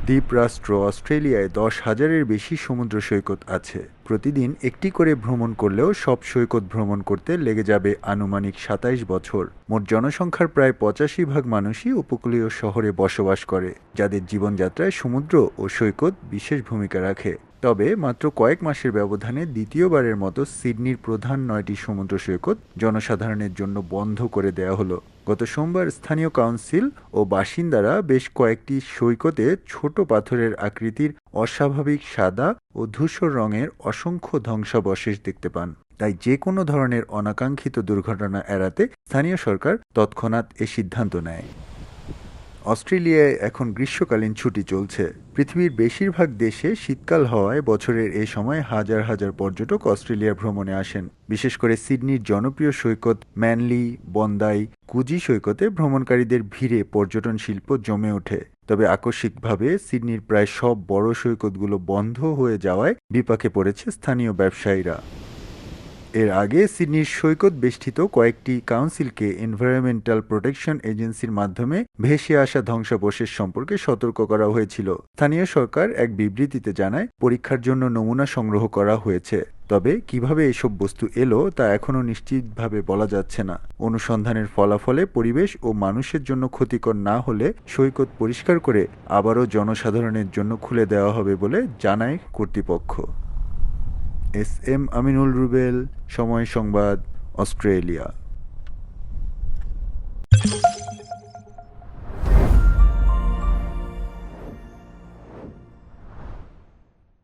দ্বীপরাষ্ট্র অস্ট্রেলিয়ায় 10,000-এর বেশি সমুদ্র সৈকত আছে। প্রতিদিন একটি করে ভ্রমণ করলেও সব সৈকত ভ্রমণ করতে লেগে যাবে আনুমানিক 27 বছর। মোট জনসংখ্যার প্রায় 85% মানুষই উপকূলীয় শহরে বসবাস করে, যাদের জীবনযাত্রায় সমুদ্র ও সৈকত বিশেষ ভূমিকা রাখে। তবে মাত্র কয়েক মাসের ব্যবধানে দ্বিতীয়বারের মতো সিডনির প্রধান 9টি সমুদ্র সৈকত জনসাধারণের জন্য বন্ধ করে দেওয়া হলো। গত সোমবার স্থানীয় কাউন্সিল ও বাসিন্দারা বেশ কয়েকটি সৈকতে ছোট পাথরের আকৃতির অস্বাভাবিক সাদা ও ধূসর রঙের অসংখ্য ধ্বংসাবশেষ দেখতে পান। তাই যে কোনো ধরনের অনাকাঙ্ক্ষিত দুর্ঘটনা এড়াতে স্থানীয় সরকার তৎক্ষণাৎ এ সিদ্ধান্ত নেয়। অস্ট্রেলিয়ায় এখন গ্রীষ্মকালীন ছুটি চলছে। পৃথিবীর বেশিরভাগ দেশে শীতকাল হওয়ায় বছরের এ সময় হাজার হাজার পর্যটক অস্ট্রেলিয়া ভ্রমণে আসেন। বিশেষ করে সিডনির জনপ্রিয় সৈকত ম্যানলি, বন্দাই, কুজি সৈকতে ভ্রমণকারীদের ভিড়ে পর্যটন শিল্প জমে ওঠে। তবে আকস্মিকভাবে সিডনির প্রায় সব বড় সৈকতগুলো বন্ধ হয়ে যাওয়ায় বিপাকে পড়েছে স্থানীয় ব্যবসায়ীরা। এর আগে সিডনির সৈকত বেষ্টিত কয়েকটি কাউন্সিলকে এনভায়রনমেন্টাল প্রোটেকশন এজেন্সির মাধ্যমে ভেসে আসা ধ্বংসাবশেষ সম্পর্কে সতর্ক করা হয়েছিল। স্থানীয় সরকার এক বিবৃতিতে জানায়, পরীক্ষার জন্য নমুনা সংগ্রহ করা হয়েছে। তবে কিভাবে এসব বস্তু এলো তা এখনও নিশ্চিতভাবে বলা যাচ্ছে না। অনুসন্ধানের ফলাফলে পরিবেশ ও মানুষের জন্য ক্ষতিকর না হলে সৈকত পরিষ্কার করে আবারও জনসাধারণের জন্য খুলে দেওয়া হবে বলে জানায় কর্তৃপক্ষ। এস এম আমিনুল রুবেল, সময় সংবাদ, অস্ট্রেলিয়া।